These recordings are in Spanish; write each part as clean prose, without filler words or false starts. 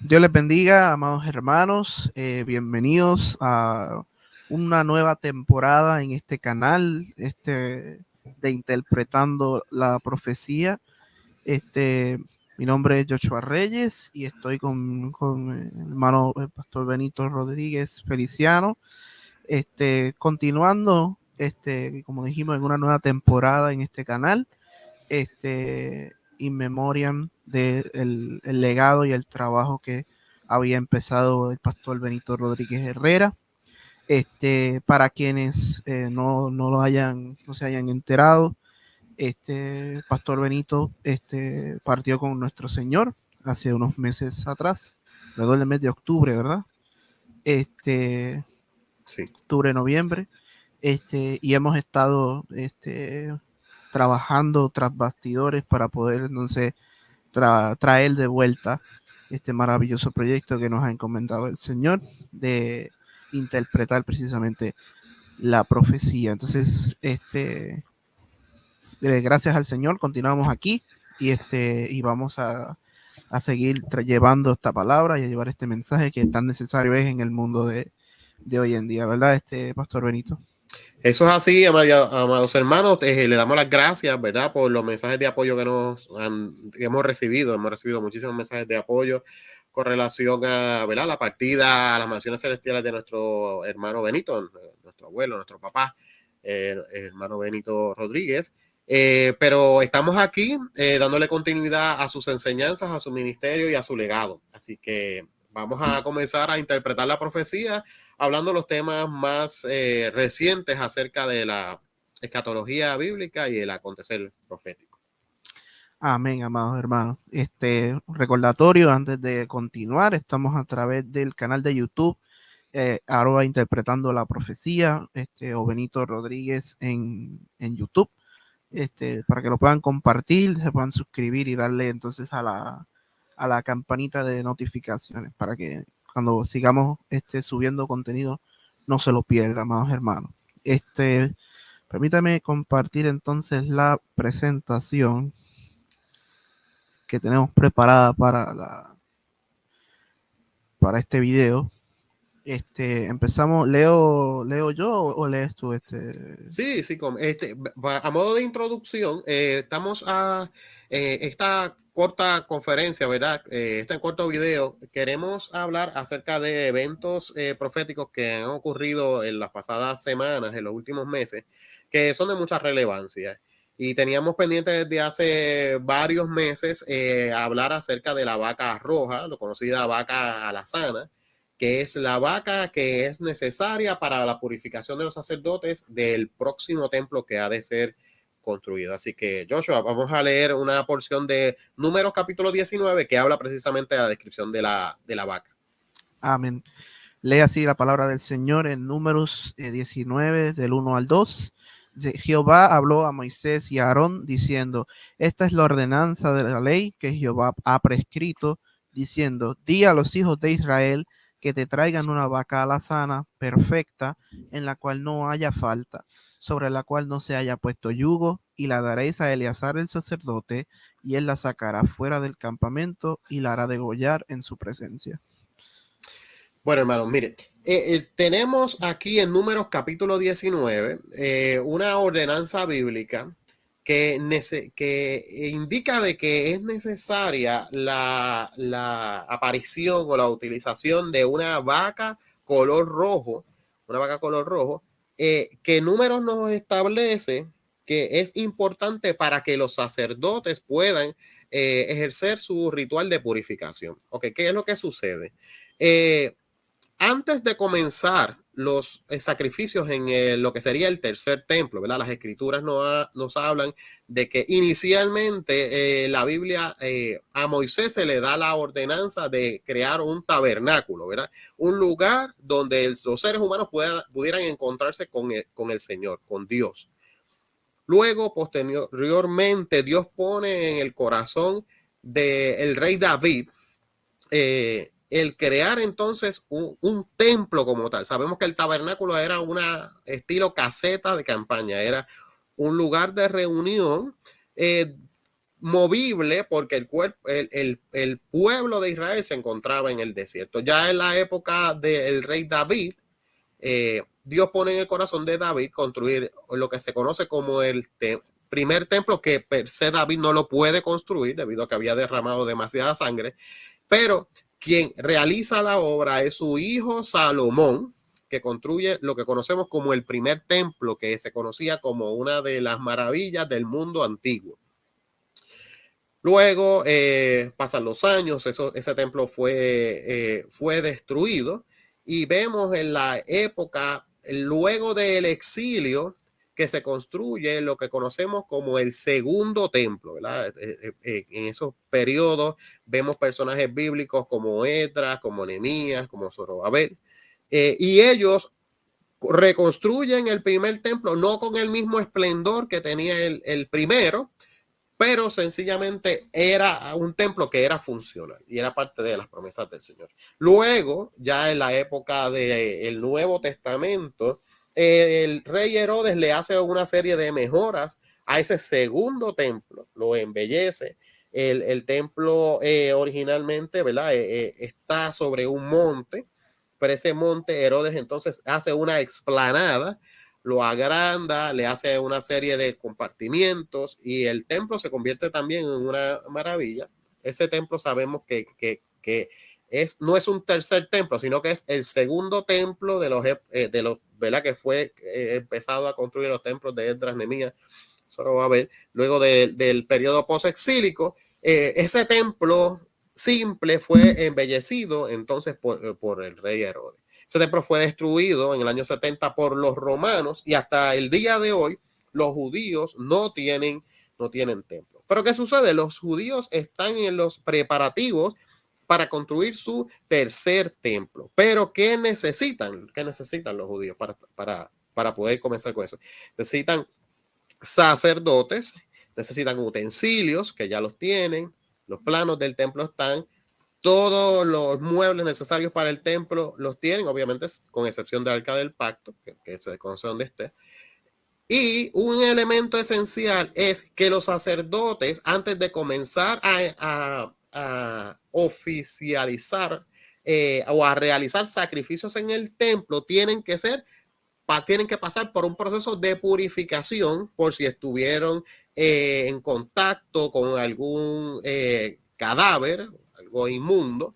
Dios les bendiga, amados hermanos. Bienvenidos a una nueva temporada en este canal, de Interpretando la Profecía. Mi nombre es Joshua Reyes y estoy con el hermano el pastor Benito Rodríguez Feliciano. Continuando, como dijimos, en una nueva temporada en este canal. In memoriam del el legado y el trabajo que había empezado el pastor Benito Rodríguez Herrera. Para quienes no se hayan enterado, pastor Benito partió con nuestro Señor hace unos meses atrás, alrededor del mes de octubre, ¿verdad? Sí. Octubre, noviembre, y hemos estado trabajando tras bastidores para poder entonces traer de vuelta este maravilloso proyecto que nos ha encomendado el Señor de interpretar precisamente la profecía. Entonces, gracias al Señor, continuamos aquí y vamos a seguir llevando esta palabra y a llevar este mensaje que tan necesario es en el mundo de hoy en día, ¿verdad, Pastor Benito? Eso es así, amados hermanos. Le damos las gracias, ¿verdad?, por los mensajes de apoyo que hemos recibido. Hemos recibido muchísimos mensajes de apoyo con relación a, ¿verdad?, la partida a las mansiones celestiales de nuestro hermano Benito, nuestro abuelo, nuestro papá, hermano Benito Rodríguez. Pero estamos aquí dándole continuidad a sus enseñanzas, a su ministerio y a su legado. Así que vamos a comenzar a interpretar la profecía hablando los temas más recientes acerca de la escatología bíblica y el acontecer profético. Amén, amados hermanos. Recordatorio antes de continuar, estamos a través del canal de YouTube, Interpretando la Profecía, o Benito Rodríguez en YouTube, para que lo puedan compartir, se puedan suscribir y darle entonces a la campanita de notificaciones para que cuando sigamos subiendo contenido no se lo pierda, amados hermanos. Permítame compartir entonces la presentación que tenemos preparada para este video. Empezamos, leo yo o lees tú Sí, sí, a modo de introducción, estamos a esta corta conferencia, ¿verdad? Este corto video, queremos hablar acerca de eventos proféticos que han ocurrido en las pasadas semanas, en los últimos meses, que son de mucha relevancia. Y teníamos pendiente desde hace varios meses hablar acerca de la vaca roja, lo conocida vaca alazana, que es la vaca que es necesaria para la purificación de los sacerdotes del próximo templo que ha de ser construido. Así que, Joshua, vamos a leer una porción de Números capítulo 19 que habla precisamente de la descripción de la vaca. Amén. Lee así la palabra del Señor en Números 19, del 1 al 2. Jehová habló a Moisés y a Aarón diciendo, esta es la ordenanza de la ley que Jehová ha prescrito, diciendo, di a los hijos de Israel que te traigan una vaca alazana perfecta, en la cual no haya falta, sobre la cual no se haya puesto yugo, y la daréis a Eleazar el sacerdote, y él la sacará fuera del campamento y la hará degollar en su presencia. Bueno, hermanos, mire, tenemos aquí en Números capítulo 19 una ordenanza bíblica que indica de que es necesaria la aparición o la utilización de una vaca color rojo, que Números nos establece que es importante para que los sacerdotes puedan ejercer su ritual de purificación. Ok, ¿qué es lo que sucede? Antes de comenzar los sacrificios en lo que sería el tercer templo, ¿verdad? Las escrituras nos hablan de que inicialmente la Biblia a Moisés se le da la ordenanza de crear un tabernáculo, ¿verdad? Un lugar donde los seres humanos pudieran encontrarse con el Señor, con Dios. Luego, posteriormente, Dios pone en el corazón del rey David el crear entonces un templo como tal. Sabemos que el tabernáculo era un estilo caseta de campaña, era un lugar de reunión movible porque el pueblo de Israel se encontraba en el desierto. Ya en la época del rey David, Dios pone en el corazón de David construir lo que se conoce como el primer templo, que per se David no lo puede construir debido a que había derramado demasiada sangre, pero quien realiza la obra es su hijo Salomón, que construye lo que conocemos como el primer templo, que se conocía como una de las maravillas del mundo antiguo. Luego pasan los años, ese templo fue destruido y vemos en la época, luego del exilio, que se construye lo que conocemos como el segundo templo, ¿verdad? En esos periodos vemos personajes bíblicos como Esdras, como Nehemías, como Zorobabel, y ellos reconstruyen el primer templo, no con el mismo esplendor que tenía el primero, pero sencillamente era un templo que era funcional y era parte de las promesas del Señor. Luego, ya en la época del Nuevo Testamento, el rey Herodes le hace una serie de mejoras a ese segundo templo, lo embellece. El templo originalmente, ¿verdad? Está sobre un monte, pero ese monte Herodes entonces hace una explanada, lo agranda, le hace una serie de compartimientos y el templo se convierte también en una maravilla. Ese templo sabemos que no es un tercer templo, sino que es el segundo templo de los ¿verdad? Que fue empezado a construir los templos de Esdras, Nehemías, Zorobabel, luego del periodo post-exílico. Ese templo simple fue embellecido entonces por el rey Herodes. Ese templo fue destruido en el año 70 por los romanos y hasta el día de hoy los judíos no tienen templo. Pero ¿qué sucede? Los judíos están en los preparativos para construir su tercer templo. Pero ¿qué necesitan? ¿Qué necesitan los judíos para poder comenzar con eso? Necesitan sacerdotes, necesitan utensilios, que ya los tienen, los planos del templo están, todos los muebles necesarios para el templo los tienen, obviamente con excepción del Arca del Pacto, que se conoce donde esté. Y un elemento esencial es que los sacerdotes, antes de comenzar a oficializar o a realizar sacrificios en el templo, tienen que pasar por un proceso de purificación por si estuvieron en contacto con algún cadáver, algo inmundo.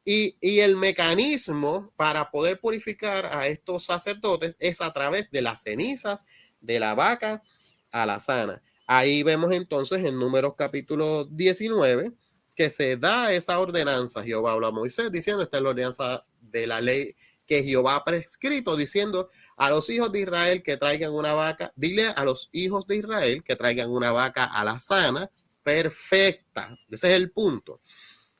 Y el mecanismo para poder purificar a estos sacerdotes es a través de las cenizas de la vaca alazana. Ahí vemos entonces en Números capítulo 19 que se da esa ordenanza. Jehová habla a Moisés diciendo, esta es la ordenanza de la ley que Jehová ha prescrito, diciendo a los hijos de Israel que traigan una vaca, dile a los hijos de Israel que traigan una vaca alazana perfecta. Ese es el punto.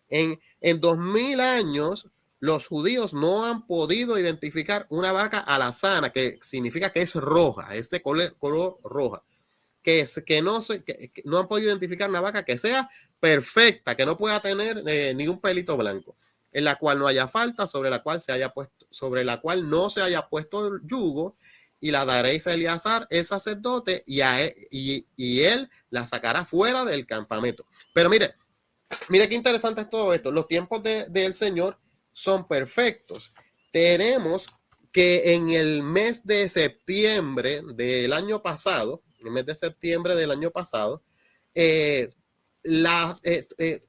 En 2000 años, los judíos no han podido identificar una vaca alazana, que significa que es roja, es de color roja, que no han podido identificar una vaca que sea perfecta, que no pueda tener ni un pelito blanco, en la cual no haya falta, sobre la cual no se haya puesto el yugo, y la daréis a Eleazar, el sacerdote, y él la sacará fuera del campamento. Pero mire qué interesante es todo esto. Los tiempos del Señor son perfectos. Tenemos que en el mes de septiembre del año pasado,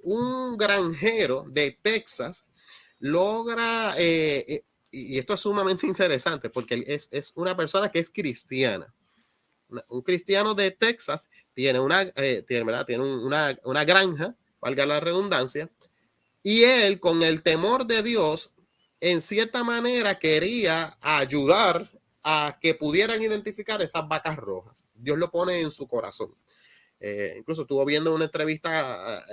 un granjero de Texas logra, y esto es sumamente interesante porque es una persona que es cristiana. Un cristiano de Texas tiene una granja, valga la redundancia, y él, con el temor de Dios, en cierta manera quería ayudar a que pudieran identificar esas vacas rojas. Dios lo pone en su corazón. Incluso estuvo viendo una entrevista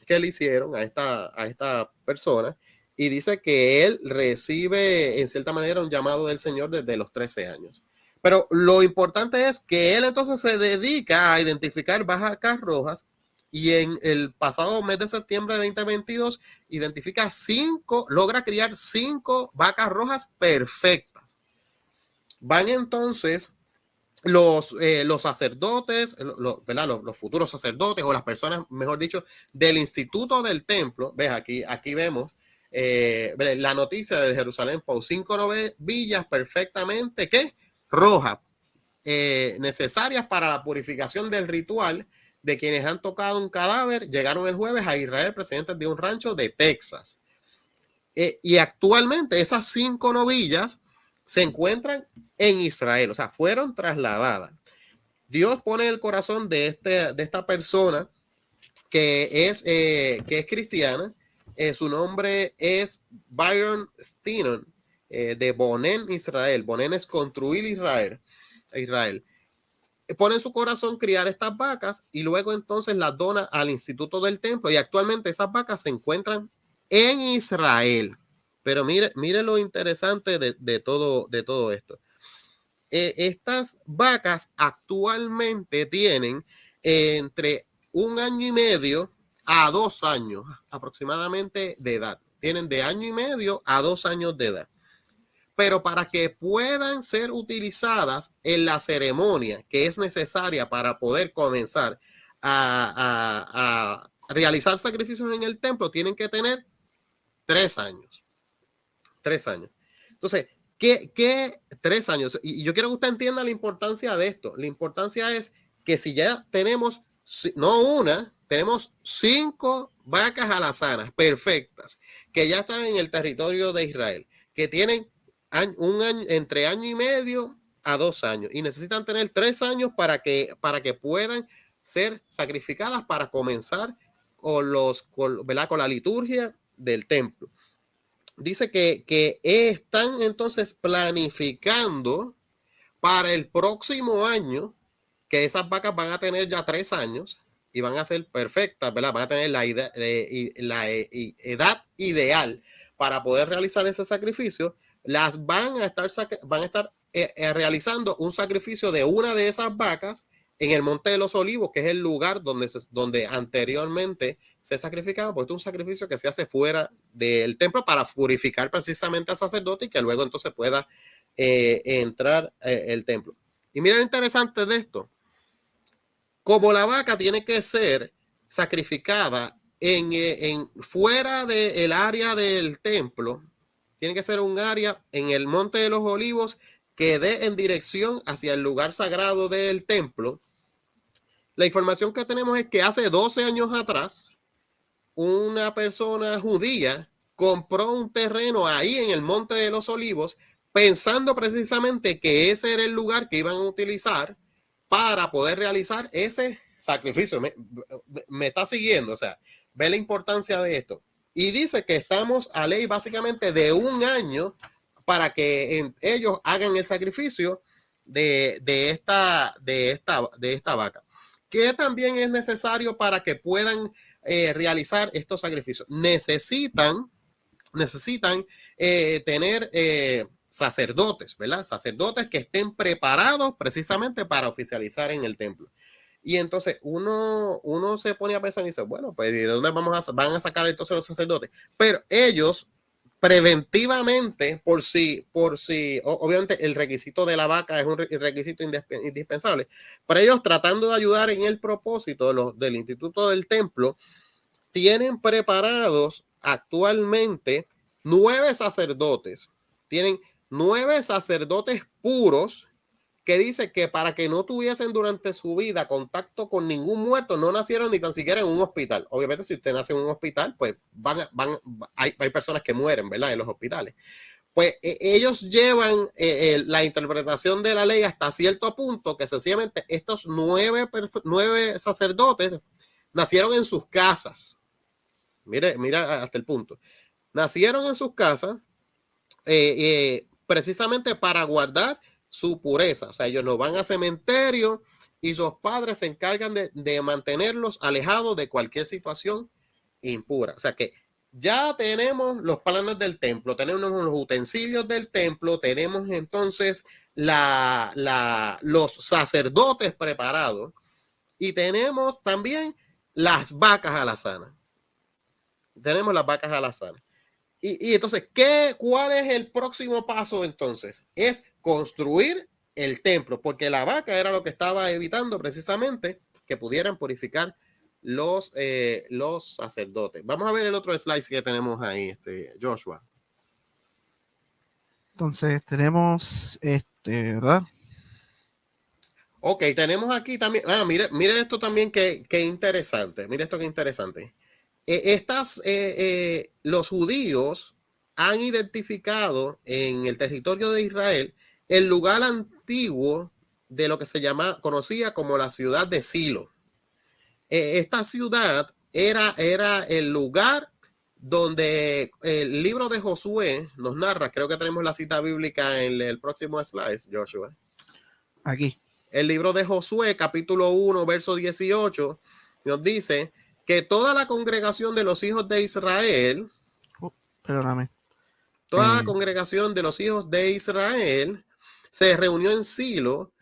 que le hicieron a esta persona y dice que él recibe en cierta manera un llamado del Señor desde los 13 años. Pero lo importante es que él entonces se dedica a identificar vacas rojas y en el pasado mes de septiembre de 2022 logra criar 5 vacas rojas perfectas. Van entonces los sacerdotes, ¿verdad? Los futuros sacerdotes o las personas, mejor dicho, del instituto del templo. Ves, aquí vemos la noticia de Jerusalén Post, 5 novillas perfectamente, ¿qué? Rojas, necesarias para la purificación del ritual de quienes han tocado un cadáver. Llegaron el jueves a Israel procedentes de un rancho de Texas. Y actualmente esas 5 novillas se encuentran en Israel, o sea, fueron trasladadas. Dios pone en el corazón de esta persona que es cristiana. Su nombre es Byron Stinon, de Bonen, Israel. Bonen es construir Israel. Pone en su corazón criar estas vacas y luego entonces las dona al Instituto del Templo, y actualmente esas vacas se encuentran en Israel. Pero mire lo interesante de todo esto. Estas vacas actualmente tienen entre 1 año y medio a 2 años aproximadamente de edad. Tienen de 1 año y medio a 2 años de edad. Pero para que puedan ser utilizadas en la ceremonia que es necesaria para poder comenzar a realizar sacrificios en el templo, tienen que tener 3 años. 3 años. Entonces, ¿qué 3 años? Y yo quiero que usted entienda la importancia de esto. La importancia es que si ya tenemos, no una, tenemos 5 vacas alazanas perfectas que ya están en el territorio de Israel, que tienen un año, entre 1 año y medio a 2 años, y necesitan tener 3 años para que puedan ser sacrificadas para comenzar con la liturgia del templo. Dice que están entonces planificando para el próximo año que esas vacas van a tener ya 3 años y van a ser perfectas, ¿verdad? Van a tener la edad ideal para poder realizar ese sacrificio. Las van a estar realizando un sacrificio de una de esas vacas en el Monte de los Olivos, que es el lugar donde anteriormente se sacrificaba, porque es un sacrificio que se hace fuera del templo para purificar precisamente al sacerdote y que luego entonces pueda entrar el templo. Y mira lo interesante de esto. Como la vaca tiene que ser sacrificada fuera del área del templo, tiene que ser un área en el Monte de los Olivos que dé en dirección hacia el lugar sagrado del templo. La información que tenemos es que hace 12 años atrás, una persona judía compró un terreno ahí en el Monte de los Olivos, pensando precisamente que ese era el lugar que iban a utilizar para poder realizar ese sacrificio. Me está siguiendo, o sea, ve la importancia de esto. Y dice que estamos a ley básicamente de 1 año para que ellos hagan el sacrificio de esta vaca. ¿Qué también es necesario para que puedan realizar estos sacrificios? Necesitan tener sacerdotes, ¿verdad? Sacerdotes que estén preparados precisamente para oficializar en el templo. Y entonces uno se pone a pensar y dice, bueno, pues ¿de dónde van a sacar entonces los sacerdotes? Pero ellos preventivamente, por si, obviamente el requisito de la vaca es un requisito indispensable, pero ellos tratando de ayudar en el propósito del Instituto del Templo, tienen preparados actualmente 9 sacerdotes, tienen 9 sacerdotes puros, que dice que para que no tuviesen durante su vida contacto con ningún muerto, no nacieron ni tan siquiera en un hospital. Obviamente, si usted nace en un hospital, pues hay personas que mueren, ¿verdad? En los hospitales. Pues ellos llevan la interpretación de la ley hasta cierto punto, que sencillamente estos 9 sacerdotes nacieron en sus casas. Mira hasta el punto. Nacieron en sus casas precisamente para guardar su pureza. O sea, ellos no van a cementerio y sus padres se encargan de mantenerlos alejados de cualquier situación impura. O sea que ya tenemos los planos del templo, tenemos los utensilios del templo, tenemos entonces los sacerdotes preparados y tenemos también las vacas alazanas. Tenemos las vacas alazanas. Y entonces, ¿cuál es el próximo paso entonces? Es construir el templo, porque la vaca era lo que estaba evitando precisamente que pudieran purificar los sacerdotes. Vamos a ver el otro slide que tenemos ahí, Joshua. Entonces tenemos ¿verdad? Ok, tenemos aquí también. Mire esto también que interesante. Mire esto que interesante. Los judíos han identificado en el territorio de Israel el lugar antiguo de lo que conocía como la ciudad de Silo. Esta ciudad era el lugar donde el libro de Josué nos narra, creo que tenemos la cita bíblica en el próximo slide, Joshua. Aquí. El libro de Josué, capítulo 1, verso 18, nos dice que toda la congregación de los hijos de Israel, Perdóname. toda la congregación de los hijos de Israel se reunió en Silo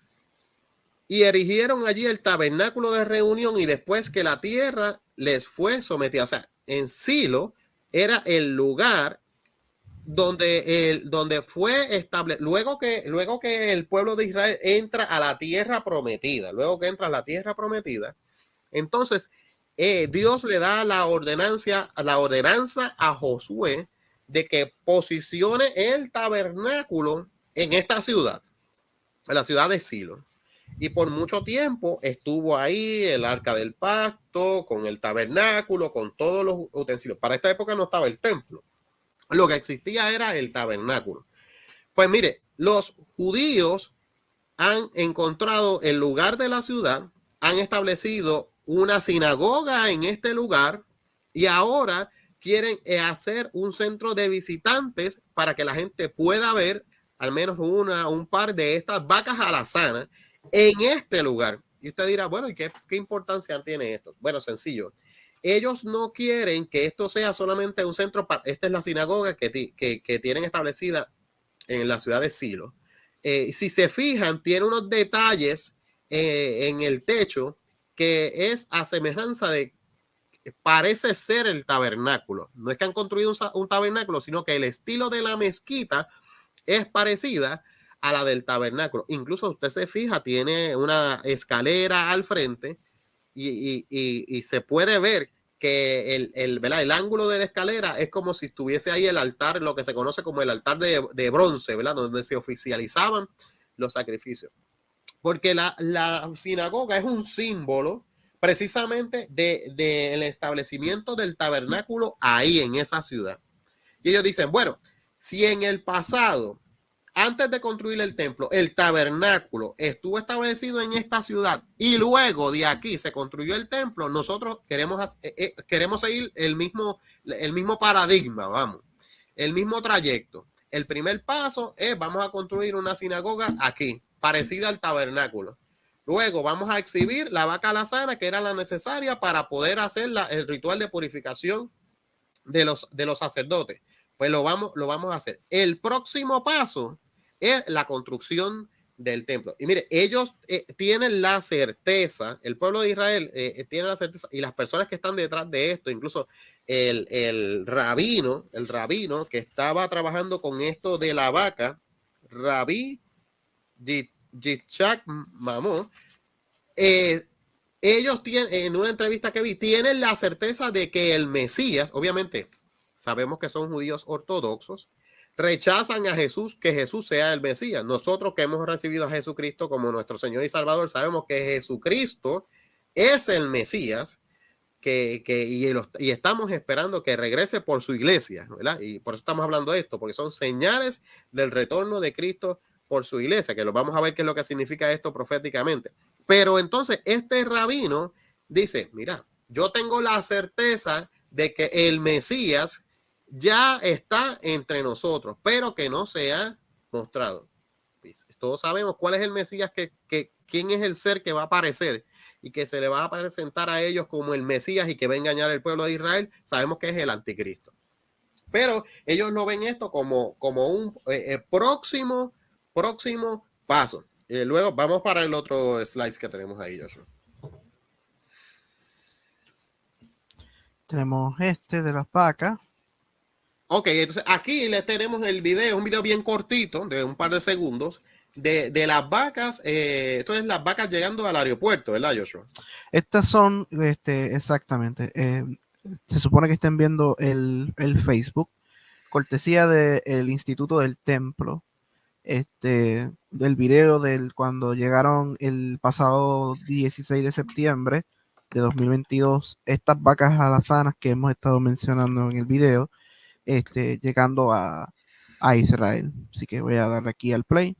y erigieron allí el tabernáculo de reunión, y después que la tierra les fue sometida. O sea, en Silo era el lugar donde fue establecido, luego que el pueblo de Israel entra a la tierra prometida, entonces Dios le da la ordenanza a Josué de que posicione el tabernáculo en esta ciudad, en la ciudad de Silo. Y por mucho tiempo estuvo ahí el arca del pacto, con el tabernáculo, con todos los utensilios. Para esta época no estaba el templo. Lo que existía era el tabernáculo. Pues mire, los judíos han encontrado el lugar de la ciudad, han establecido una sinagoga en este lugar y ahora quieren hacer un centro de visitantes para que la gente pueda ver al menos un par de estas vacas alazanas en este lugar. Y usted dirá, bueno, ¿y qué importancia tiene esto? Bueno, sencillo. Ellos no quieren que esto sea solamente un centro. Esta es la sinagoga que tienen establecida en la ciudad de Silo. Si se fijan, tiene unos detalles en el techo que es a semejanza de, parece ser el tabernáculo. No es que han construido un tabernáculo, sino que el estilo de la mezquita es parecida a la del tabernáculo. Incluso usted se fija, tiene una escalera al frente y se puede ver que el ángulo de la escalera es como si estuviese ahí el altar, lo que se conoce como el altar de bronce, ¿verdad? Donde se oficializaban los sacrificios. Porque la sinagoga es un símbolo precisamente del establecimiento del tabernáculo ahí en esa ciudad. Y ellos dicen, bueno, si en el pasado, antes de construir el templo, el tabernáculo estuvo establecido en esta ciudad y luego de aquí se construyó el templo, nosotros queremos seguir el mismo paradigma, vamos, el mismo trayecto. El primer paso es, vamos a construir una sinagoga aquí, parecida al tabernáculo. Luego vamos a exhibir la vaca alazana, que era la necesaria para poder hacer el ritual de purificación de los sacerdotes. Pues lo vamos a hacer. El próximo paso es la construcción del templo. Y mire, ellos tienen la certeza, el pueblo de Israel tiene la certeza, y las personas que están detrás de esto, incluso el rabino que estaba trabajando con esto de la vaca, Rabí Yitzhak Mamó, ellos tienen, en una entrevista que vi, tienen la certeza de que el Mesías, obviamente, sabemos que son judíos ortodoxos, rechazan a Jesús, que Jesús sea el Mesías. Nosotros que hemos recibido a Jesucristo como nuestro Señor y Salvador, sabemos que Jesucristo es el Mesías, y estamos esperando que regrese por su iglesia, ¿verdad? Y por eso estamos hablando de esto, porque son señales del retorno de Cristo por su iglesia, que lo vamos a ver qué es lo que significa esto proféticamente. Pero entonces este rabino dice, mira, yo tengo la certeza de que el Mesías ya está entre nosotros, pero que no se ha mostrado. Todos sabemos cuál es el Mesías, quién es el ser que va a aparecer y que se le va a presentar a ellos como el Mesías y que va a engañar al pueblo de Israel. Sabemos que es el anticristo. Pero ellos no ven esto como un próximo paso. Luego vamos para el otro slide que tenemos ahí, Joshua. Tenemos de las vacas. Ok, entonces aquí les tenemos el video, un video bien cortito, de un par de segundos, de las vacas, entonces las vacas llegando al aeropuerto, ¿verdad, Joshua? Estas son, exactamente, se supone que estén viendo el Facebook, cortesía del Instituto del Templo, del video del cuando llegaron el pasado 16 de septiembre de 2022, estas vacas alazanas que hemos estado mencionando en el video, llegando a Israel. Así que voy a darle aquí al play.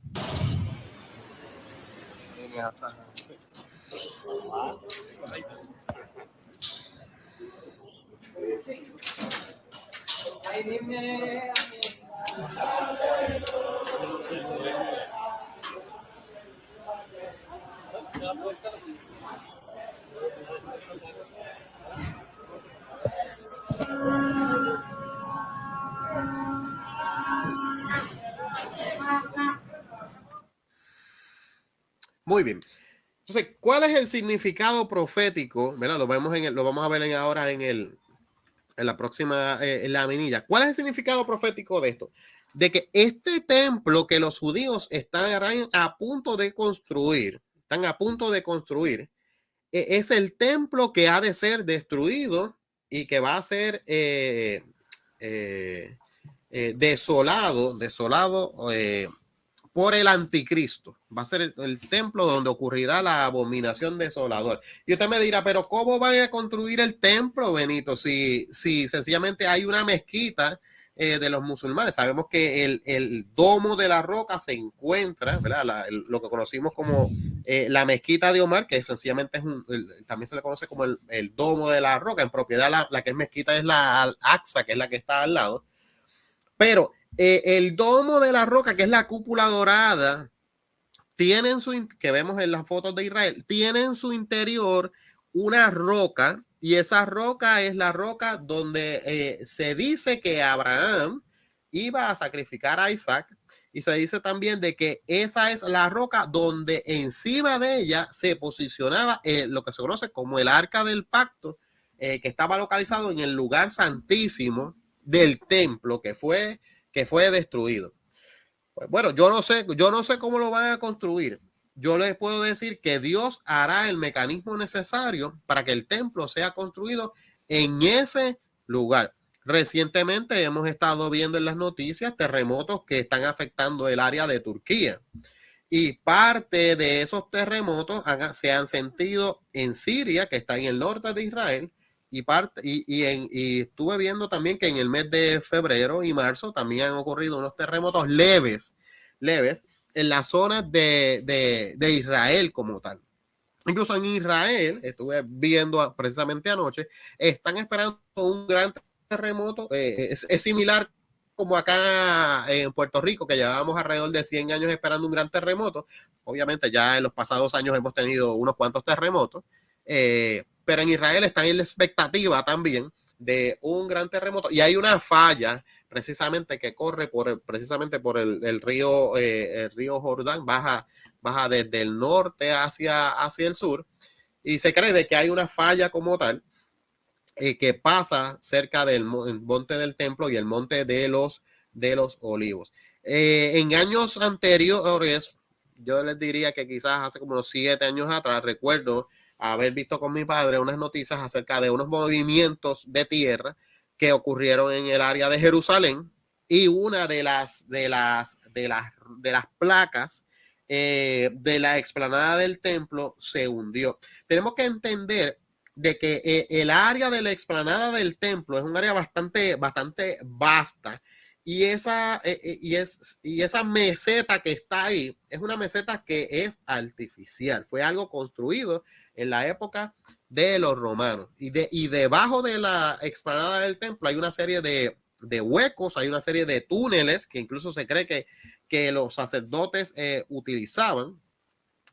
Muy bien. Entonces, ¿cuál es el significado profético? ¿Verdad? Lo vamos a ver ahora en la próxima, en la minilla. ¿Cuál es el significado profético de esto? De que este templo que los judíos están a punto de construir, es el templo que ha de ser destruido y que va a ser desolado por el anticristo. Va a ser el templo donde ocurrirá la abominación desoladora. Y usted me dirá, pero ¿cómo van a construir el templo, Benito? Si sencillamente hay una mezquita de los musulmanes. Sabemos que el domo de la roca se encuentra, ¿verdad? Lo que conocimos como la mezquita de Omar, que sencillamente también se le conoce como el domo de la roca. En propiedad, la que es mezquita es la Al-Aqsa, que es la que está al lado. Pero el domo de la roca, que es la cúpula dorada, que vemos en las fotos de Israel, tiene en su interior una roca, y esa roca es la roca donde se dice que Abraham iba a sacrificar a Isaac, y se dice también de que esa es la roca donde encima de ella se posicionaba lo que se conoce como el arca del pacto, que estaba localizado en el lugar santísimo del templo que fue destruido. Pues bueno, yo no sé cómo lo van a construir. Yo les puedo decir que Dios hará el mecanismo necesario para que el templo sea construido en ese lugar. Recientemente hemos estado viendo en las noticias terremotos que están afectando el área de Turquía. Y parte de esos terremotos se han sentido en Siria, que está en el norte de Israel, y estuve viendo también que en el mes de febrero y marzo también han ocurrido unos terremotos leves en las zonas de Israel como tal. Incluso en Israel, estuve viendo precisamente anoche, están esperando un gran terremoto. Es similar como acá en Puerto Rico, que llevábamos alrededor de 100 años esperando un gran terremoto. Obviamente ya en los pasados años hemos tenido unos cuantos terremotos, pero en Israel están en la expectativa también de un gran terremoto. Y hay una falla precisamente que corre precisamente por el río Jordán, baja desde el norte hacia el sur, y se cree de que hay una falla como tal que pasa cerca del monte del templo y el monte de los olivos. En años anteriores, yo les diría que quizás hace como unos 7 años atrás, recuerdo haber visto con mi padre unas noticias acerca de unos movimientos de tierra que ocurrieron en el área de Jerusalén, y una de las placas de la explanada del templo se hundió. Tenemos que entender de que el área de la explanada del templo es un área bastante vasta, y esa meseta que está ahí es una meseta que es artificial, fue algo construido en la época de los romanos, y debajo de la explanada del templo hay una serie de huecos, hay una serie de túneles que incluso se cree que los sacerdotes utilizaban.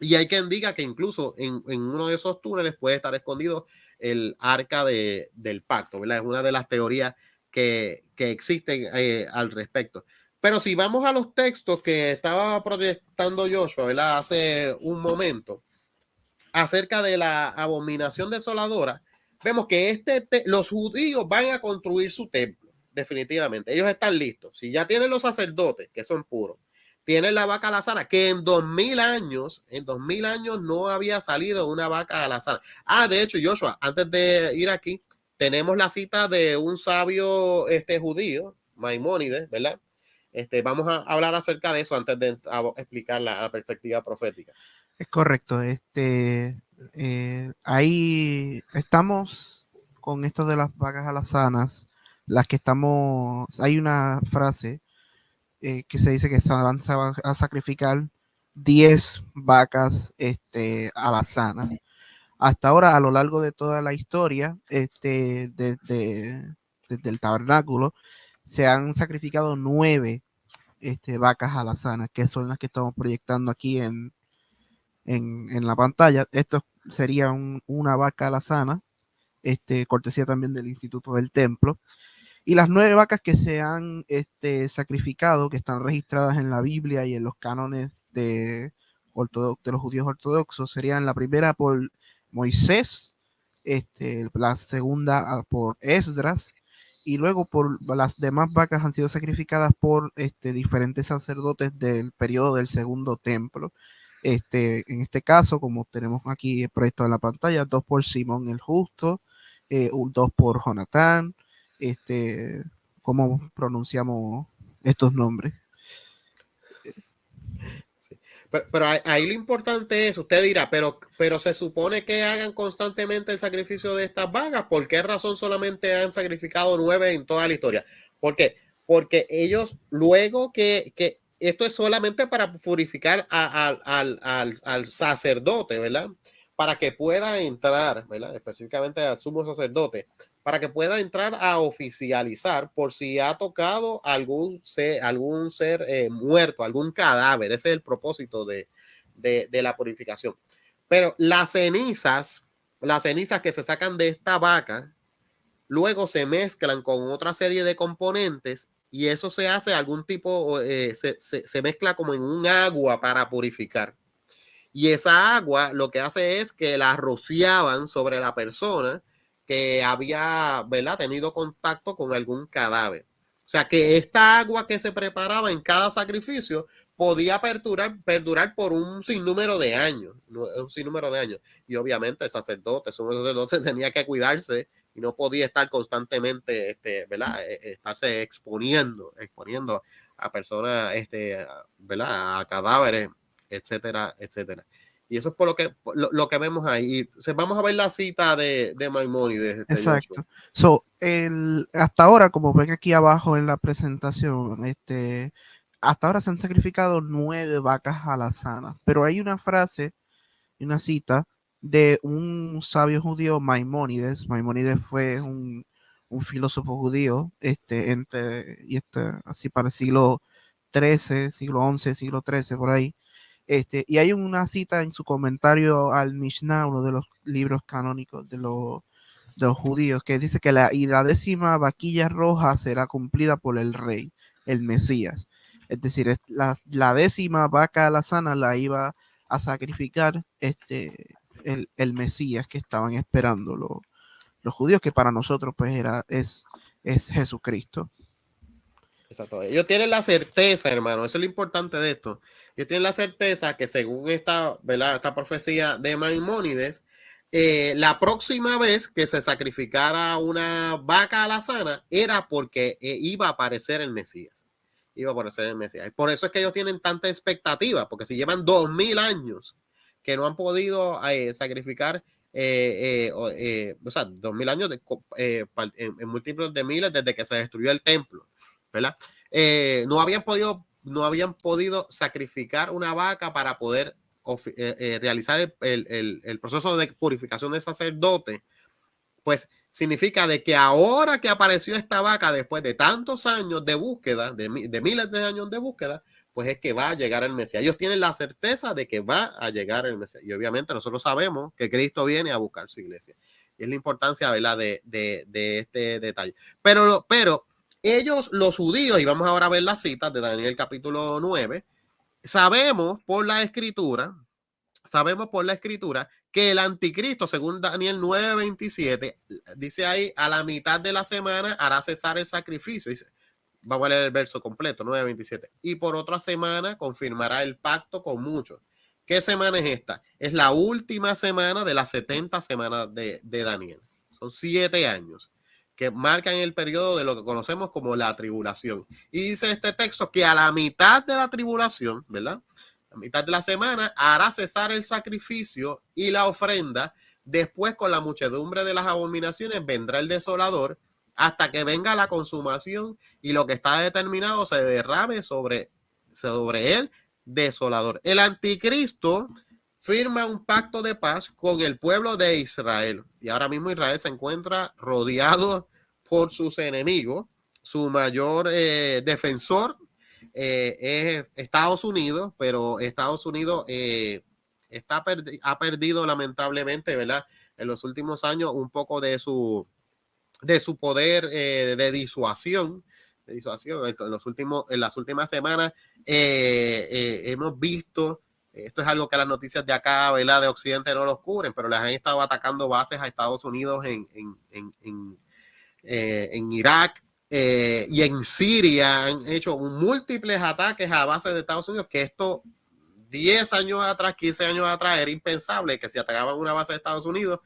Y hay quien diga que incluso en uno de esos túneles puede estar escondido el arca del pacto, ¿verdad? Es una de las teorías que existen al respecto. Pero si vamos a los textos que estaba proyectando Joshua, ¿verdad? Hace un momento, acerca de la abominación desoladora, vemos que los judíos van a construir su templo, definitivamente. Ellos están listos. Si ya tienen los sacerdotes, que son puros, tienen la vaca alazana, que en 2000 años no había salido una vaca alazana. De hecho, Joshua, antes de ir aquí, tenemos la cita de un sabio judío, Maimónides, ¿verdad? Vamos a hablar acerca de eso antes de explicar la perspectiva profética. Es correcto. Ahí estamos con esto de las vacas alazanas, las que estamos, hay una frase que se dice que se van a sacrificar 10 vacas alazanas. Hasta ahora, a lo largo de toda la historia, desde el tabernáculo, se han sacrificado 9 vacas alazanas, que son las que estamos proyectando aquí en la pantalla. Esto sería una vaca alazana, cortesía también del Instituto del Templo. Y las 9 vacas que se han sacrificado, que están registradas en la Biblia y en los cánones de los judíos ortodoxos, serían la primera por Moisés, la segunda por Esdras, y luego por las demás vacas han sido sacrificadas por diferentes sacerdotes del periodo del segundo templo. En este caso, como tenemos aquí proyectado en la pantalla, 2 por Simón el Justo, 2 por Jonatán. ¿Cómo pronunciamos estos nombres? Sí. Pero ahí lo importante es, usted dirá, pero se supone que hagan constantemente el sacrificio de estas vacas. ¿Por qué razón solamente han sacrificado 9 en toda la historia? ¿Por qué? Porque ellos luego que esto es solamente para purificar al sacerdote, ¿verdad? Para que pueda entrar, ¿verdad? Específicamente al sumo sacerdote, para que pueda entrar a oficializar por si ha tocado algún ser muerto, algún cadáver. Ese es el propósito de la purificación. Pero las cenizas que se sacan de esta vaca, luego se mezclan con otra serie de componentes y eso se hace algún tipo, se mezcla como en un agua para purificar. Y esa agua lo que hace es que la rociaban sobre la persona que había, ¿verdad?, tenido contacto con algún cadáver. O sea que esta agua que se preparaba en cada sacrificio podía perdurar por un sinnúmero de años, Y obviamente el sacerdote tenía que cuidarse y no podía estar constantemente, ¿verdad?, estarse exponiendo a personas, ¿verdad?, a cadáveres, etcétera, etcétera. Y eso es por lo que vemos ahí. Vamos a ver la cita de Maimónides. Exacto. Hasta ahora, como ven aquí abajo en la presentación, hasta ahora se han sacrificado 9 vacas alazanas, pero hay una frase, una cita de un sabio judío, Maimónides. Maimónides fue un filósofo judío, así para el siglo XIII, siglo XI, siglo XIII, por ahí. Y hay una cita en su comentario al Mishnah, uno de los libros canónicos de los judíos, que dice que la 10ª vaquilla roja será cumplida por el rey, el Mesías. Es decir, la 10ª vaca alazana la iba a sacrificar el Mesías que estaban esperando los judíos, que para nosotros pues es Jesucristo. Exacto. Ellos tienen la certeza, hermano, eso es lo importante de esto. Ellos tienen la certeza que según esta profecía de Maimónides, la próxima vez que se sacrificara una vaca alazana era porque iba a aparecer el Mesías. Iba a aparecer el Mesías. Por eso es que ellos tienen tanta expectativa, porque si llevan 2000 años que no han podido sacrificar, o sea, 2000 años en múltiplos de miles desde que se destruyó el templo, ¿verdad? No habían podido sacrificar una vaca para poder realizar el proceso de purificación del sacerdote. Pues significa de que ahora que apareció esta vaca después de tantos años de búsqueda, de miles de años de búsqueda, pues es que va a llegar el Mesías. Ellos tienen la certeza de que va a llegar el Mesías. Y obviamente nosotros sabemos que Cristo viene a buscar su iglesia. Y es la importancia, ¿verdad?, de este detalle. Pero ellos, los judíos, y vamos ahora a ver las citas de Daniel capítulo 9, sabemos por la escritura que el anticristo, según Daniel 9:27, dice ahí, a la mitad de la semana hará cesar el sacrificio. Dice, Vamos a leer el verso completo, 9:27. Y por otra semana confirmará el pacto con muchos. ¿Qué semana es esta? Es la última semana de las 70 semanas de Daniel. Son 7 años que marcan el periodo de lo que conocemos como la tribulación. Y dice este texto que a la mitad de la tribulación, ¿verdad? A mitad de la semana hará cesar el sacrificio y la ofrenda. Después, con la muchedumbre de las abominaciones, vendrá el desolador hasta que venga la consumación y lo que está determinado se derrame sobre él desolador. El anticristo firma un pacto de paz con el pueblo de Israel. Y ahora mismo Israel se encuentra rodeado por sus enemigos. Su mayor defensor es Estados Unidos, pero Estados Unidos ha perdido lamentablemente, ¿verdad? En los últimos años un poco de su poder de disuasión. En las últimas semanas hemos visto, esto es algo que las noticias de acá, ¿verdad?, de Occidente no los cubren, pero les han estado atacando bases a Estados Unidos en Irak y en Siria. Han hecho múltiples ataques a bases de Estados Unidos, que esto 10 años atrás, 15 años atrás era impensable, que si atacaban una base de Estados Unidos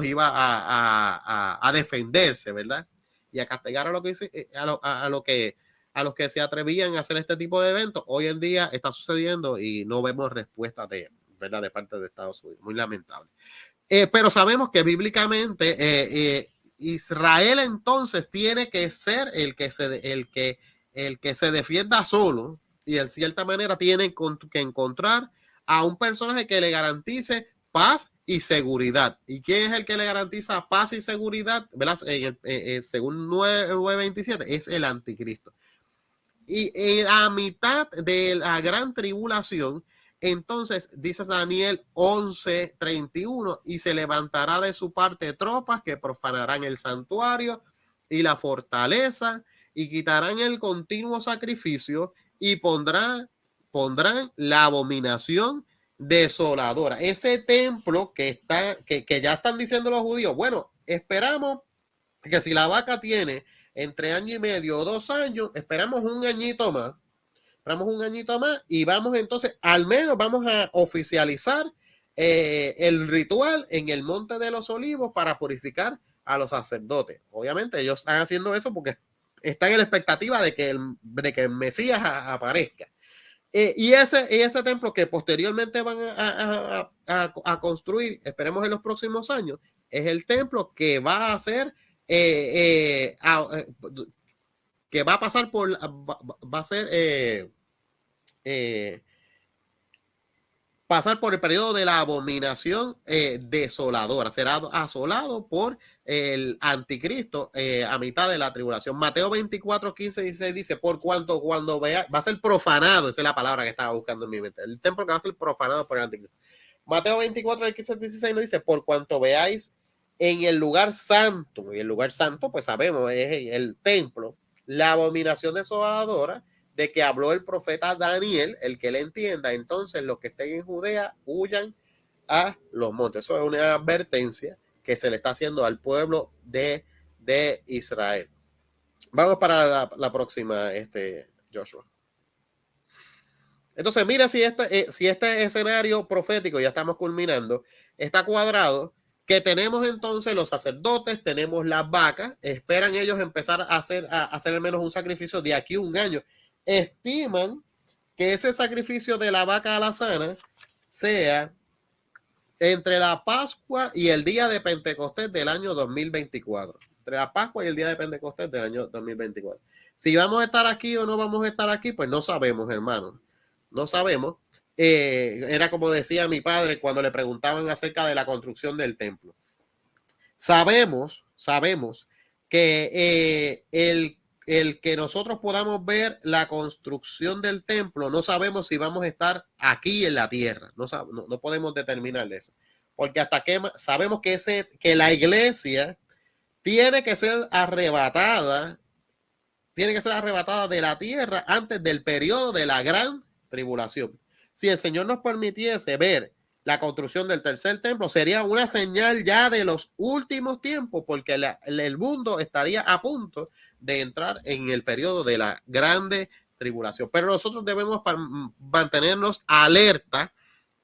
iba a defenderse, ¿verdad? Y a castigar a los que se atrevían a hacer este tipo de eventos. Hoy en día está sucediendo y no vemos respuesta ¿verdad?, de parte de Estados Unidos. Muy lamentable. Pero sabemos que bíblicamente Israel entonces tiene que ser el que se defienda solo, y en cierta manera tiene que encontrar a un personaje que le garantice paz y seguridad. ¿Y quién es el que le garantiza paz y seguridad? Según 9:27, es el anticristo. Y en la mitad de la gran tribulación, entonces dice Daniel 11:31, y se levantará de su parte tropas que profanarán el santuario y la fortaleza y quitarán el continuo sacrificio y pondrán la abominación desoladora. Ese templo que ya están diciendo los judíos, bueno, esperamos que si la vaca tiene entre año y medio o 2 años, esperamos un añito más y vamos entonces, al menos vamos a oficializar el ritual en el Monte de los Olivos para purificar a los sacerdotes. Obviamente ellos están haciendo eso porque están en la expectativa de que el Mesías aparezca. Y ese templo que posteriormente van a construir, esperemos en los próximos años, es el templo que va a ser que va a pasar por va a ser pasar por el periodo de la abominación desoladora. Será asolado por el anticristo a mitad de la tribulación. Mateo 24:15-16 dice, por cuanto cuando vea, va a ser profanado, esa es la palabra que estaba buscando en mi mente, el templo que va a ser profanado por el anticristo. Mateo 24:15-16 nos dice, por cuanto veáis en el lugar santo, y el lugar santo, pues sabemos, es el templo, la abominación desoladora de que habló el profeta Daniel, el que le entienda, entonces los que estén en Judea huyan a los montes. Eso es una advertencia que se le está haciendo al pueblo de Israel. Vamos para la próxima, Joshua. Entonces, mira si este escenario profético, ya estamos culminando, está cuadrado, que tenemos entonces los sacerdotes, tenemos las vacas, esperan ellos empezar a hacer al menos un sacrificio de aquí a un año. Estiman que ese sacrificio de la vaca alazana sea entre la Pascua y el día de Pentecostés del año 2024. Entre la Pascua y el día de Pentecostés del año 2024. Si vamos a estar aquí o no vamos a estar aquí, pues no sabemos, hermanos. No sabemos. Era como decía mi padre cuando le preguntaban acerca de la construcción del templo. Sabemos que el que nosotros podamos ver la construcción del templo, no sabemos si vamos a estar aquí en la tierra. No podemos determinar eso. Porque hasta que sabemos que la iglesia tiene que ser arrebatada de la tierra antes del periodo de la gran tribulación. Si el Señor nos permitiese ver la construcción del tercer templo sería una señal ya de los últimos tiempos, porque el mundo estaría a punto de entrar en el periodo de la grande tribulación. Pero nosotros debemos mantenernos alerta,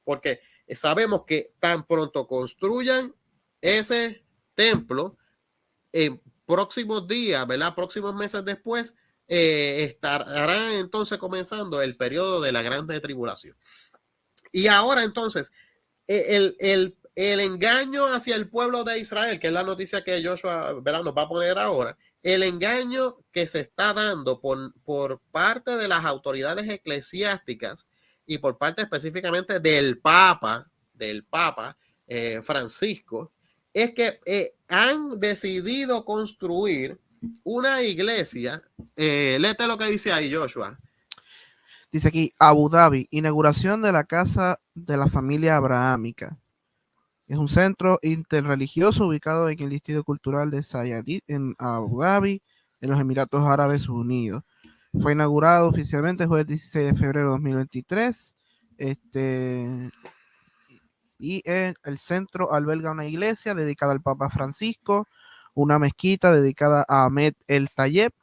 porque sabemos que tan pronto construyan ese templo, en próximos días, ¿verdad? Próximos meses después, estará entonces comenzando el periodo de la grande tribulación. Y ahora entonces, el engaño hacia el pueblo de Israel, que es la noticia que Joshua, ¿verdad?, nos va a poner ahora, el engaño que se está dando por parte de las autoridades eclesiásticas y por parte específicamente del Papa Francisco, es que han decidido construir una iglesia. Léete lo que dice ahí, Joshua. Dice aquí, Abu Dhabi, inauguración de la casa de la familia abrahámica. Es un centro interreligioso ubicado en el Distrito Cultural de Sayyadid, en Abu Dhabi, en los Emiratos Árabes Unidos. Fue inaugurado oficialmente el jueves 16 de febrero de 2023. Y el centro alberga una iglesia dedicada al Papa Francisco, una mezquita dedicada a Ahmed el Tayeb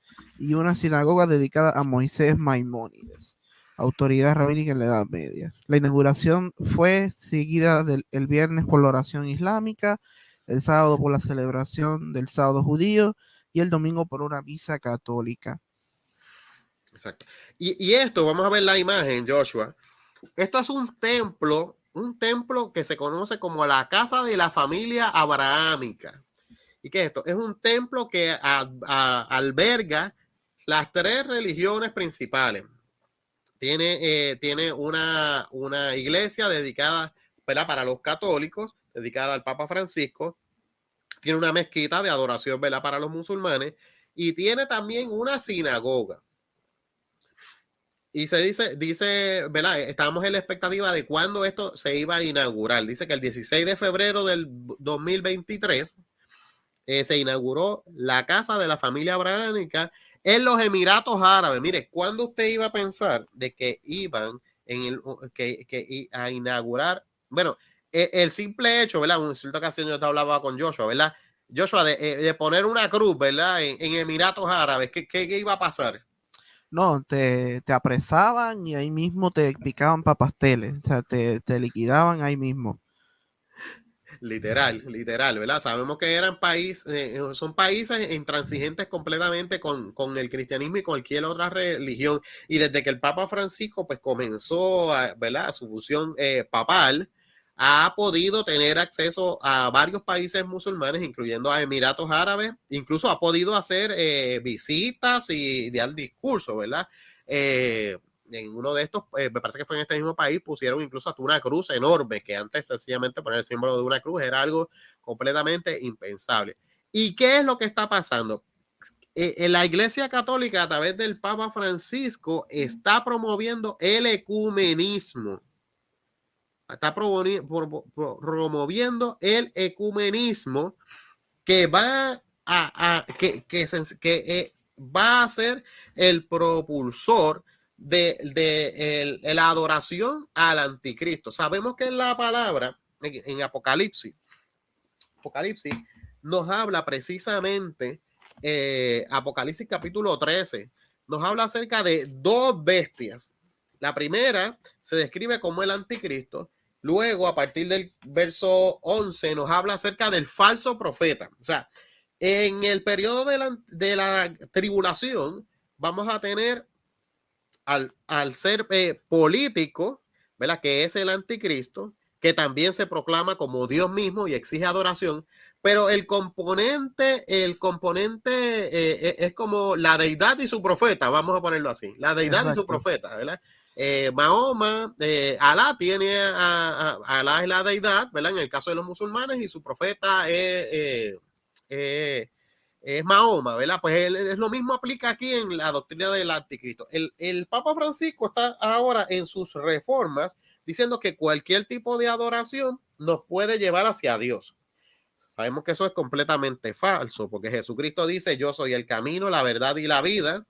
y una sinagoga dedicada a Moisés Maimónides, autoridad rabínica en la Edad Media. La inauguración fue seguida el viernes por la oración islámica, el sábado por la celebración del sábado judío y el domingo por una misa católica. Exacto. Y esto, vamos a ver la imagen, Joshua. Esto es un templo que se conoce como la casa de la familia abrahámica. ¿Y qué es esto? Es un templo que alberga las tres religiones principales. Tiene una iglesia dedicada, ¿verdad?, para los católicos, dedicada al Papa Francisco. Tiene una mezquita de adoración, ¿verdad?, para los musulmanes. Y tiene también una sinagoga. Y se dice, ¿verdad? Estábamos en la expectativa de cuándo esto se iba a inaugurar. Dice que el 16 de febrero del 2023 se inauguró la casa de la familia abrahámica en los Emiratos Árabes. Mire, ¿cuándo usted iba a pensar de que iban a inaugurar? Bueno, el simple hecho, ¿verdad? En cierta ocasión yo te hablaba con Joshua, ¿verdad? Joshua, de poner una cruz, ¿verdad? En Emiratos Árabes, ¿qué iba a pasar? No, te apresaban y ahí mismo te picaban para pasteles, o sea, te liquidaban ahí mismo. Literal, ¿verdad? Sabemos que son países intransigentes completamente con el cristianismo y cualquier otra religión. Y desde que el Papa Francisco pues comenzó, ¿verdad?, su función papal, ha podido tener acceso a varios países musulmanes, incluyendo a Emiratos Árabes, incluso ha podido hacer visitas y dar discursos, ¿verdad? En uno de estos, me parece que fue en este mismo país, pusieron incluso hasta una cruz enorme, que antes sencillamente poner el símbolo de una cruz era algo completamente impensable. ¿Y qué es lo que está pasando? En la Iglesia Católica, a través del Papa Francisco, está promoviendo el ecumenismo. Está promoviendo el ecumenismo que va va a ser el propulsor de la adoración al anticristo. Sabemos que en la palabra, en Apocalipsis nos habla precisamente, Apocalipsis capítulo 13, nos habla acerca de dos bestias. La primera se describe como el anticristo. Luego, a partir del verso 11, nos habla acerca del falso profeta. O sea, en el periodo de la tribulación, vamos a tener al ser político, ¿verdad?, que es el anticristo, que también se proclama como Dios mismo y exige adoración, pero el componente es como la deidad y su profeta, vamos a ponerlo así, la deidad y su profeta, ¿verdad? Mahoma, Alá tiene Alá es la deidad, ¿verdad?, en el caso de los musulmanes, y su profeta es Mahoma, ¿verdad? Pues es lo mismo aplica aquí en la doctrina del anticristo. El Papa Francisco está ahora en sus reformas diciendo que cualquier tipo de adoración nos puede llevar hacia Dios. Sabemos que eso es completamente falso, porque Jesucristo dice: yo soy el camino, la verdad y la vida,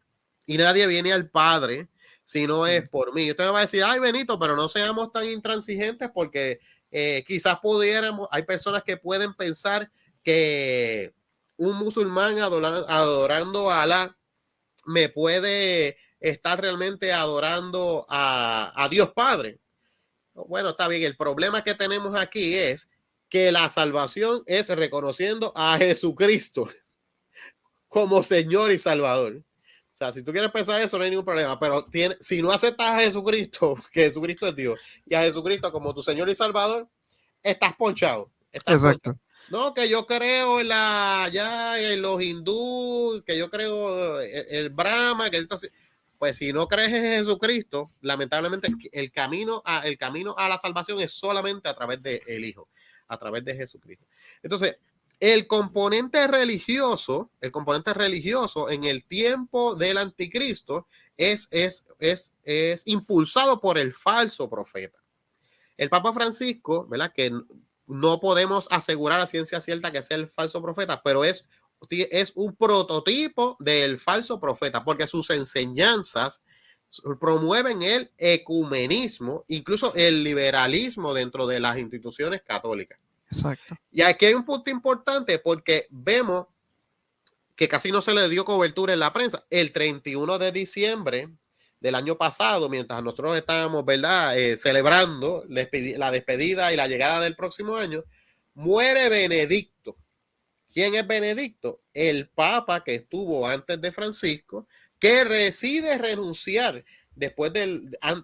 y nadie viene al Padre si no es por mí. Usted me va a decir: ay, Benito, pero no seamos tan intransigentes, porque quizás hay personas que pueden pensar que un musulmán adorando a Alá me puede estar realmente adorando a Dios Padre. Bueno, está bien. El problema que tenemos aquí es que la salvación es reconociendo a Jesucristo como Señor y Salvador. O sea, si tú quieres pensar eso, no hay ningún problema. Pero si no aceptas a Jesucristo, que Jesucristo es Dios, y a Jesucristo como tu Señor y Salvador, estás ponchado. Exacto. No, que yo creo en los hindú, que yo creo el Brahma, que esto, pues si no crees en Jesucristo, lamentablemente el camino a la salvación es solamente a través del Hijo, a través de Jesucristo. Entonces, el componente religioso en el tiempo del anticristo es impulsado por el falso profeta. El Papa Francisco, ¿verdad? Que no podemos asegurar a ciencia cierta que sea el falso profeta, pero es un prototipo del falso profeta, porque sus enseñanzas promueven el ecumenismo, incluso el liberalismo dentro de las instituciones católicas. Exacto. Y aquí hay un punto importante porque vemos que casi no se le dio cobertura en la prensa. El 31 de diciembre del año pasado, mientras nosotros estábamos, ¿verdad? Celebrando la despedida y la llegada del próximo año, muere Benedicto. ¿Quién es Benedicto? El papa que estuvo antes de Francisco, que decide renunciar después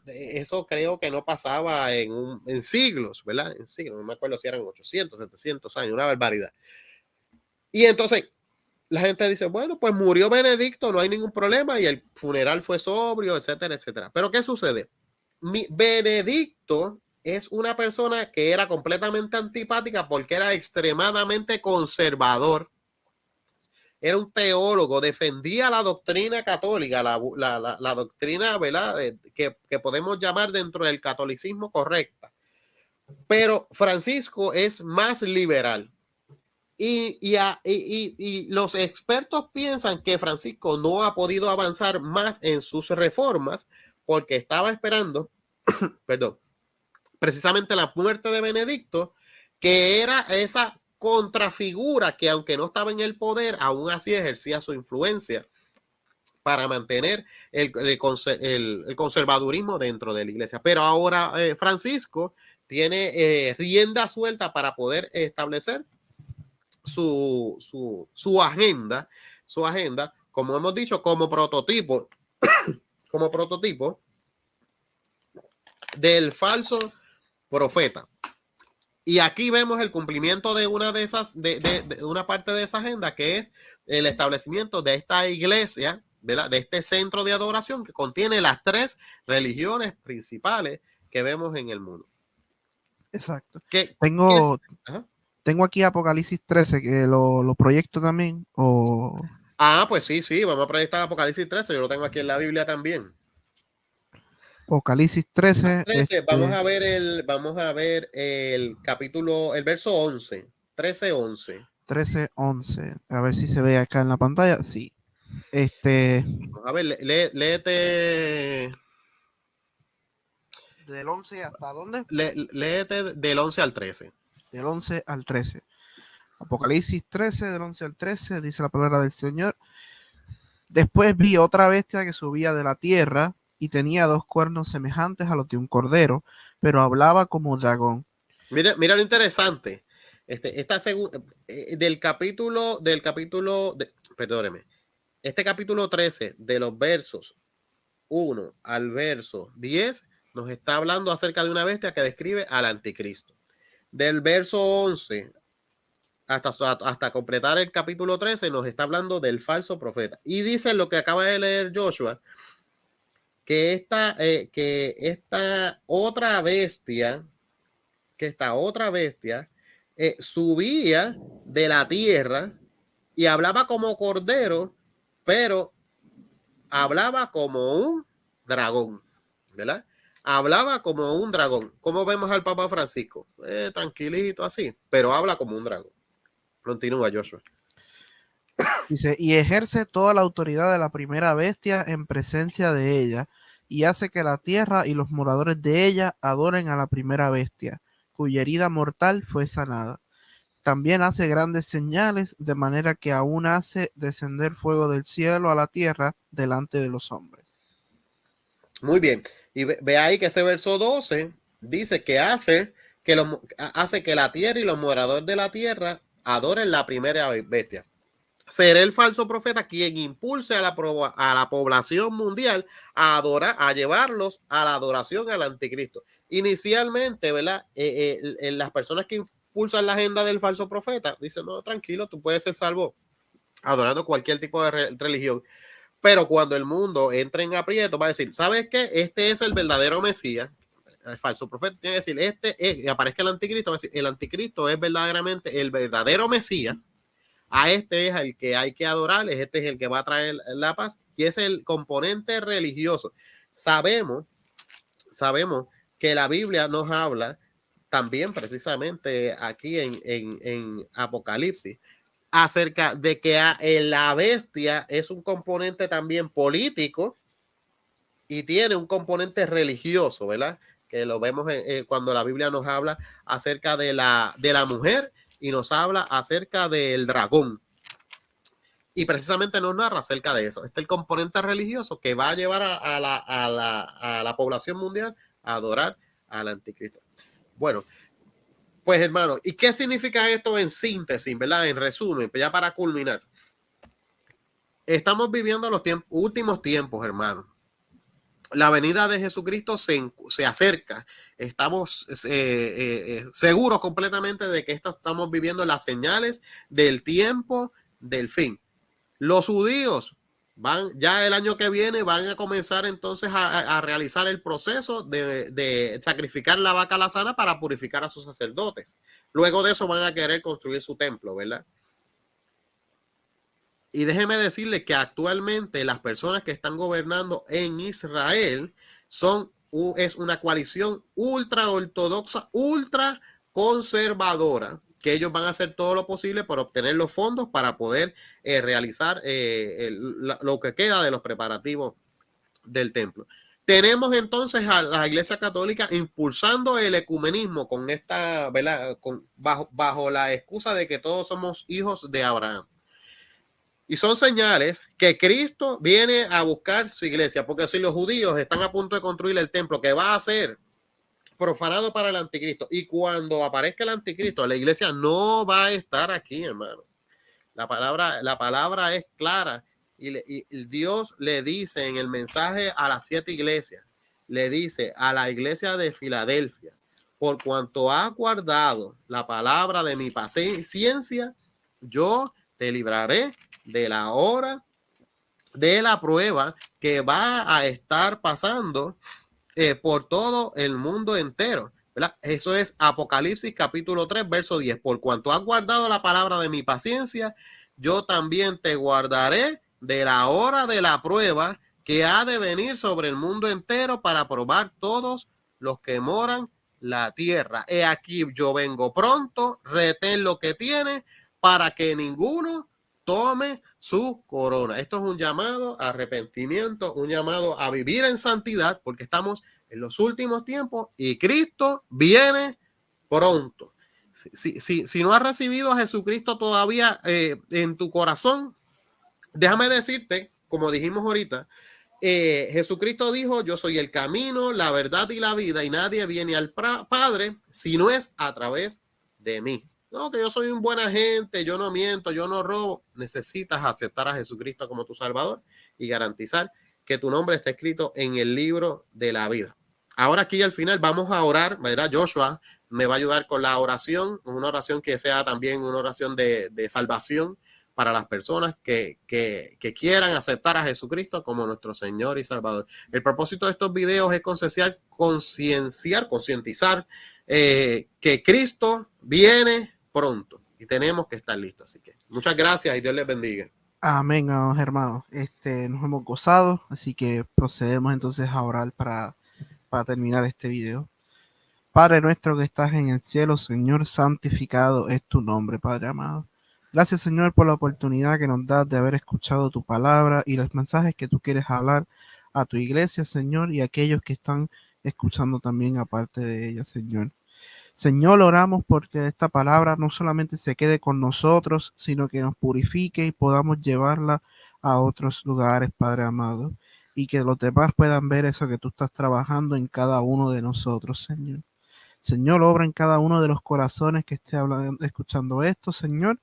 eso creo que no pasaba en siglos, ¿verdad? En siglos, no me acuerdo si eran 800, 700 años, una barbaridad. Y entonces la gente dice, bueno, pues murió Benedicto, no hay ningún problema, y el funeral fue sobrio, etcétera, etcétera. Pero ¿qué sucede? Benedicto es una persona que era completamente antipática porque era extremadamente conservador. Era un teólogo, defendía la doctrina católica, la doctrina, ¿verdad? Que podemos llamar dentro del catolicismo correcta. Pero Francisco es más liberal. Y los expertos piensan que Francisco no ha podido avanzar más en sus reformas porque estaba esperando, perdón, precisamente la muerte de Benedicto, que era esa contrafigura que aunque no estaba en el poder, aún así ejercía su influencia para mantener el conservadurismo dentro de la iglesia. Pero ahora Francisco tiene rienda suelta para poder establecer su agenda, como hemos dicho, como prototipo del falso profeta. Y aquí vemos el cumplimiento de una de esas, de una parte de esa agenda, que es el establecimiento de esta iglesia, ¿verdad? De este centro de adoración que contiene las 3 religiones principales que vemos en el mundo. Exacto. Tengo Tengo aquí Apocalipsis 13, que lo proyecto también. Pues sí, vamos a proyectar Apocalipsis 13, yo lo tengo aquí en la Biblia también. Apocalipsis 13. Vamos a ver el capítulo, el verso 11, 13:11. 13:11. A ver si se ve acá en la pantalla. Sí. A ver, léete. ¿Del 11 hasta dónde? Léete del 11 al 13. Del 11 al 13. Apocalipsis 13, del 11 al 13, dice la palabra del Señor. Después vi otra bestia que subía de la tierra y tenía 2 cuernos semejantes a los de un cordero, pero hablaba como dragón. Mira lo interesante. Este capítulo 13, de los versos 1 al verso 10, nos está hablando acerca de una bestia que describe al anticristo. Del verso 11 hasta completar el capítulo 13, nos está hablando del falso profeta. Y dice lo que acaba de leer Joshua, que esta otra bestia subía de la tierra y hablaba como cordero, pero hablaba como un dragón, ¿verdad? Hablaba como un dragón. ¿Cómo vemos al Papa Francisco? Tranquilito así, pero habla como un dragón. Continúa, Joshua. Dice, y ejerce toda la autoridad de la primera bestia en presencia de ella, y hace que la tierra y los moradores de ella adoren a la primera bestia, cuya herida mortal fue sanada. También hace grandes señales, de manera que aún hace descender fuego del cielo a la tierra delante de los hombres. Muy bien. Y ve ahí que ese verso 12 dice que hace que la tierra y los moradores de la tierra adoren la primera bestia. Será el falso profeta quien impulse a la población mundial a adorar, a llevarlos a la adoración al anticristo. Inicialmente, ¿verdad? Las personas que impulsan la agenda del falso profeta dicen, no, tranquilo, tú puedes ser salvo adorando cualquier tipo de religión. Pero cuando el mundo entra en aprieto, va a decir, ¿sabes qué? Este es el verdadero Mesías. El falso profeta tiene que decir, y aparezca el anticristo, va a decir, el anticristo es verdaderamente el verdadero Mesías. A este es el que hay que adorar, este es el que va a traer la paz, y es el componente religioso. Sabemos que la Biblia nos habla también precisamente aquí en Apocalipsis acerca de que la bestia es un componente también político y tiene un componente religioso, ¿verdad? Que lo vemos cuando la Biblia nos habla acerca de la mujer y nos habla acerca del dragón. Y precisamente nos narra acerca de eso. Este es el componente religioso que va a llevar a la población mundial a adorar al anticristo. Bueno, pues hermano, ¿y qué significa esto en síntesis, verdad? En resumen, ya para culminar. Estamos viviendo los últimos tiempos, hermano. La venida de Jesucristo se acerca. Estamos seguros completamente de que estamos viviendo las señales del tiempo del fin. Los judíos ya el año que viene van a comenzar entonces a realizar el proceso de sacrificar la vaca alazana para purificar a sus sacerdotes. Luego de eso van a querer construir su templo, ¿verdad? Y déjeme decirle que actualmente las personas que están gobernando en Israel es una coalición ultra ortodoxa, ultra conservadora, que ellos van a hacer todo lo posible para obtener los fondos para poder realizar lo que queda de los preparativos del templo. Tenemos entonces a la Iglesia Católica impulsando el ecumenismo con esta, ¿verdad? Bajo la excusa de que todos somos hijos de Abraham. Y son señales que Cristo viene a buscar su iglesia, porque si los judíos están a punto de construir el templo que va a ser profanado para el anticristo, y cuando aparezca el anticristo, la iglesia no va a estar aquí, hermano. La palabra es clara y Dios le dice en el mensaje a las 7 iglesias, le dice a la iglesia de Filadelfia, por cuanto ha guardado la palabra de mi paciencia, yo te libraré de la hora de la prueba que va a estar pasando por todo el mundo entero, ¿verdad? Eso es Apocalipsis capítulo 3, verso 10. Por cuanto has guardado la palabra de mi paciencia, yo también te guardaré de la hora de la prueba que ha de venir sobre el mundo entero para probar todos los que moran la tierra. He aquí yo vengo pronto, retén lo que tiene para que ninguno tome su corona. Esto es un llamado a arrepentimiento, un llamado a vivir en santidad, porque estamos en los últimos tiempos y Cristo viene pronto. Si no has recibido a Jesucristo todavía en tu corazón, déjame decirte, como dijimos ahorita, Jesucristo dijo, yo soy el camino, la verdad y la vida, y nadie viene al Padre si no es a través de mí. No, que yo soy un buena gente, yo no miento, yo no robo. Necesitas aceptar a Jesucristo como tu Salvador y garantizar que tu nombre está escrito en el libro de la vida. Ahora aquí al final vamos a orar, ¿verdad? Joshua me va a ayudar con la oración, una oración que sea también una oración de salvación para las personas que quieran aceptar a Jesucristo como nuestro Señor y Salvador. El propósito de estos videos es concientizar que Cristo viene pronto y tenemos que estar listos. Así que muchas gracias y Dios les bendiga. Amén, hermanos. Nos hemos gozado, así que procedemos entonces a orar para terminar este video. Padre nuestro que estás en el cielo, Señor, santificado es tu nombre, Padre amado. Gracias, Señor, por la oportunidad que nos das de haber escuchado tu palabra y los mensajes que tú quieres hablar a tu iglesia, Señor, y a aquellos que están escuchando también aparte de ella, Señor. Señor, oramos porque esta palabra no solamente se quede con nosotros, sino que nos purifique y podamos llevarla a otros lugares, Padre amado, y que los demás puedan ver eso que tú estás trabajando en cada uno de nosotros, Señor. Señor, obra en cada uno de los corazones que esté hablando, escuchando esto, Señor,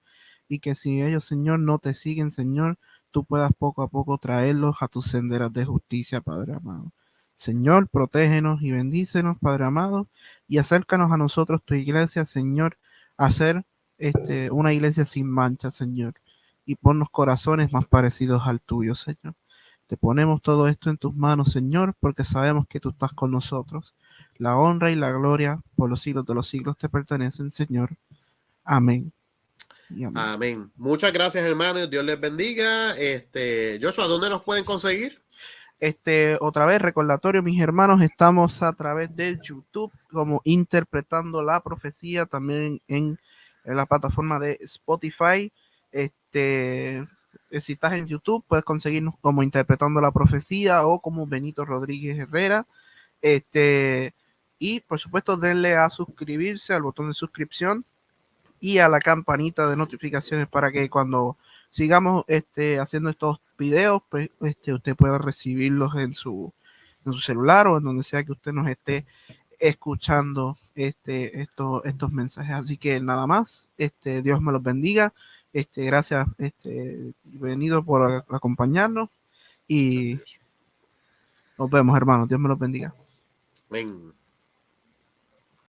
y que si ellos, Señor, no te siguen, Señor, tú puedas poco a poco traerlos a tus senderas de justicia, Padre amado. Señor, protégenos y bendícenos, Padre amado, y acércanos a nosotros, tu iglesia, Señor, a ser una iglesia sin mancha, Señor, y ponnos corazones más parecidos al tuyo, Señor. Te ponemos todo esto en tus manos, Señor, porque sabemos que tú estás con nosotros. La honra y la gloria por los siglos de los siglos te pertenecen, Señor. Amén. Y amén. Amén. Muchas gracias, hermanos. Dios les bendiga. Joshua, ¿dónde nos pueden conseguir? Otra vez, recordatorio, mis hermanos, estamos a través de YouTube como Interpretando la Profecía, también en la plataforma de Spotify. Si estás en YouTube, puedes conseguirnos como Interpretando la Profecía o como Benito Rodríguez Herrera. Y por supuesto, denle a suscribirse, al botón de suscripción y a la campanita de notificaciones para que cuando sigamos haciendo estos videos, pues usted pueda recibirlos en su celular o en donde sea que usted nos esté escuchando estos mensajes. Así que nada más, Dios me los bendiga. Gracias, venido por acompañarnos y nos vemos, hermanos. Dios me los bendiga. Amén.